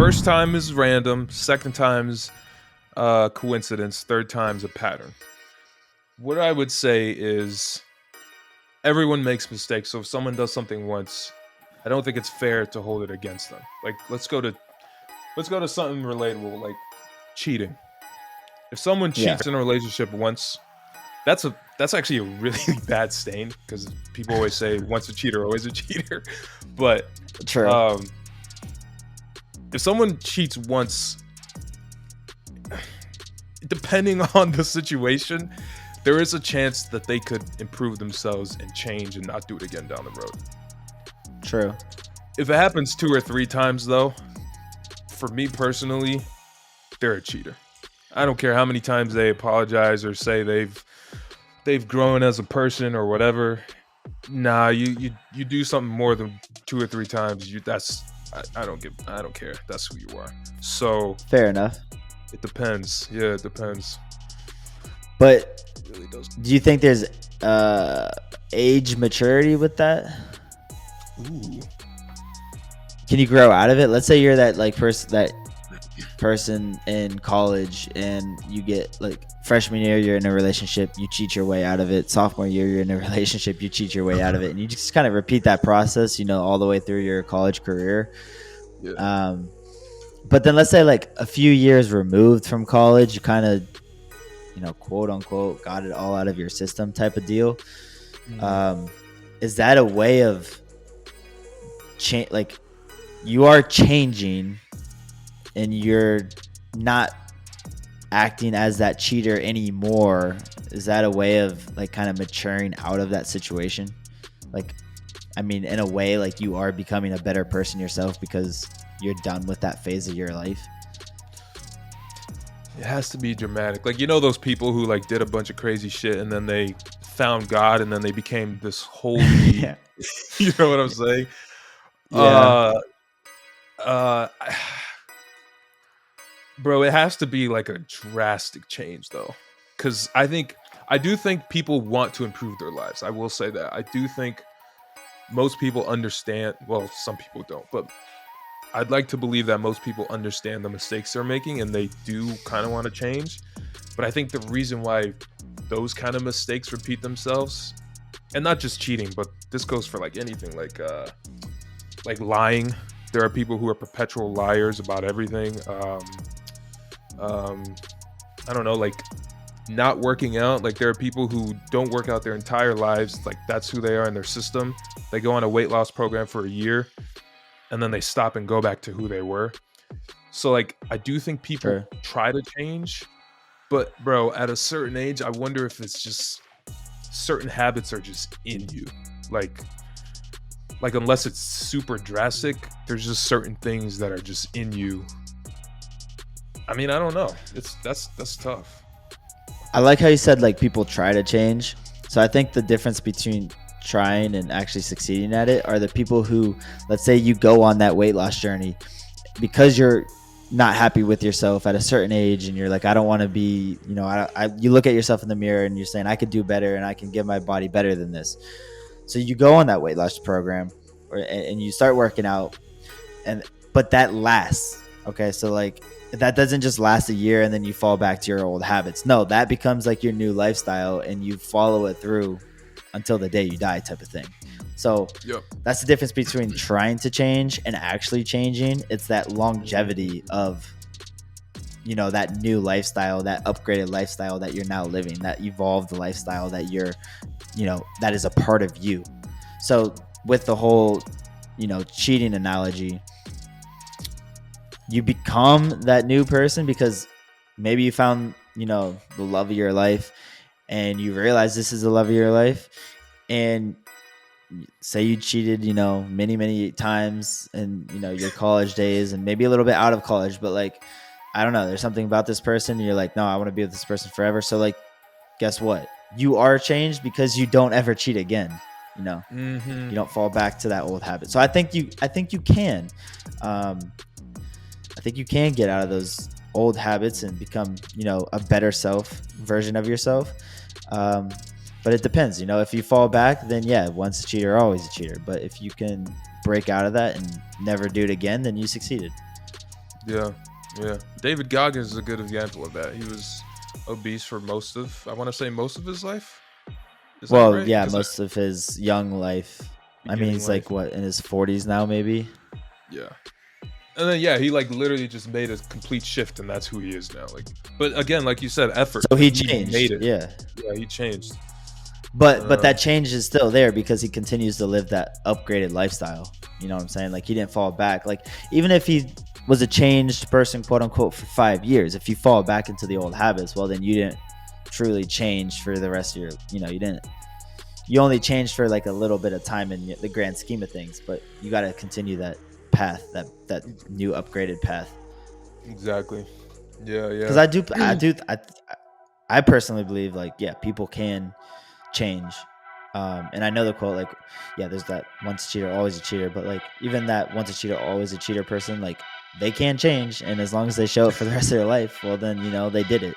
First time is random. Second time's coincidence. Third time's a pattern. What I would say is everyone makes mistakes. So if someone does something once, I don't think it's fair to hold it against them. Like let's go to something relatable, like cheating. If someone Yeah. cheats in a relationship once, that's actually a really bad stain because people always say once a cheater, always a cheater. But True. if someone cheats once, depending on the situation, there is a chance that they could improve themselves and change and not do it again down the road. True. If it happens 2 or 3 times, though, for me personally, they're a cheater. I don't care how many times they apologize or say they've grown as a person or whatever. Nah, you do something more than 2 or 3 times. I don't care. That's who you are. So Fair enough. it depends. Yeah, it depends. But It really does. do you think there's age maturity with that? Ooh. Can you grow out of it? Let's say you're that person in college and you get like freshman year you're in a relationship, you cheat your way out of it. Sophomore year you're in a relationship, you cheat your way out of it, and you just kind of repeat that process, all the way through your college career. Yeah. But then let's say like a few years removed from college, you kind of quote unquote got it all out of your system type of deal. Is that a way of change? Like you are changing and you're not acting as that cheater anymore. Is that a way of like kind of maturing out of that situation? Like, I mean, in a way, like you are becoming a better person yourself because you're done with that phase of your life. It has to be dramatic. Like, those people who like did a bunch of crazy shit and then they found God and then they became this holy, Yeah. you know what I'm saying? Yeah. Bro, it has to be like a drastic change though. Cause I do think people want to improve their lives. I will say that. I do think most people understand, well, some people don't, but I'd like to believe that most people understand the mistakes they're making and they do kind of want to change. But I think the reason why those kind of mistakes repeat themselves, and not just cheating, but this goes for like anything, like lying. There are people who are perpetual liars about everything. I don't know, like not working out. Like there are people who don't work out their entire lives. Like that's who they are in their system. They go on a weight loss program for a year and then they stop and go back to who they were. So like, I do think people try to change, but bro, at a certain age, I wonder if it's just certain habits are just in you. Like unless it's super drastic, there's just certain things that are just in you. I mean, I don't know. That's tough. I like how you said like people try to change. So I think the difference between trying and actually succeeding at it are the people who, let's say you go on that weight loss journey because you're not happy with yourself at a certain age and you're like, I don't want to be, you look at yourself in the mirror and you're saying I could do better and I can give my body better than this. So you go on that weight loss program and you start working out, but that lasts. Okay. So like that doesn't just last a year and then you fall back to your old habits. No, that becomes like your new lifestyle and you follow it through until the day you die type of thing. So That's the difference between trying to change and actually changing. It's that longevity of, that new lifestyle, that upgraded lifestyle that you're now living, that evolved lifestyle that you're, that is a part of you. So with the whole, cheating analogy, you become that new person because maybe you found, the love of your life and you realize this is the love of your life. And say you cheated, many, many times in, your college days and maybe a little bit out of college, but like, I don't know, there's something about this person and you're like, no, I want to be with this person forever. So like, guess what? You are changed because you don't ever cheat again. You don't fall back to that old habit. So I think you can, I think you can get out of those old habits and become, a better version of yourself. But it depends, if you fall back, then yeah, once a cheater, always a cheater. But if you can break out of that and never do it again, then you succeeded. Yeah, yeah. David Goggins is a good example of that. He was obese for I want to say most of his life. Is that Well, right? yeah, Because most of his young life. I mean, beginning he's like life, what in his 40s now, maybe. yeah. And then yeah, he like literally just made a complete shift, and that's who he is now. Like, but again, like you said, effort. So Like he he made changed, it. yeah. Yeah, he changed. But Um, that change is still there because he continues to live that upgraded lifestyle. You know what I'm saying? Like he didn't fall back. Like even if he was a changed person, quote unquote, for 5 years, if you fall back into the old habits, well, then you didn't truly change for the rest of your. You didn't. You only changed for like a little bit of time in the grand scheme of things. But you got to continue that path, that new upgraded path. exactly. Yeah, Because yeah. I personally believe like yeah, people can change. And I know the quote like, yeah, there's that once a cheater, always a cheater, but like even that once a cheater, always a cheater person, like they can change, and as long as they show it for the rest of their life, well then they did it.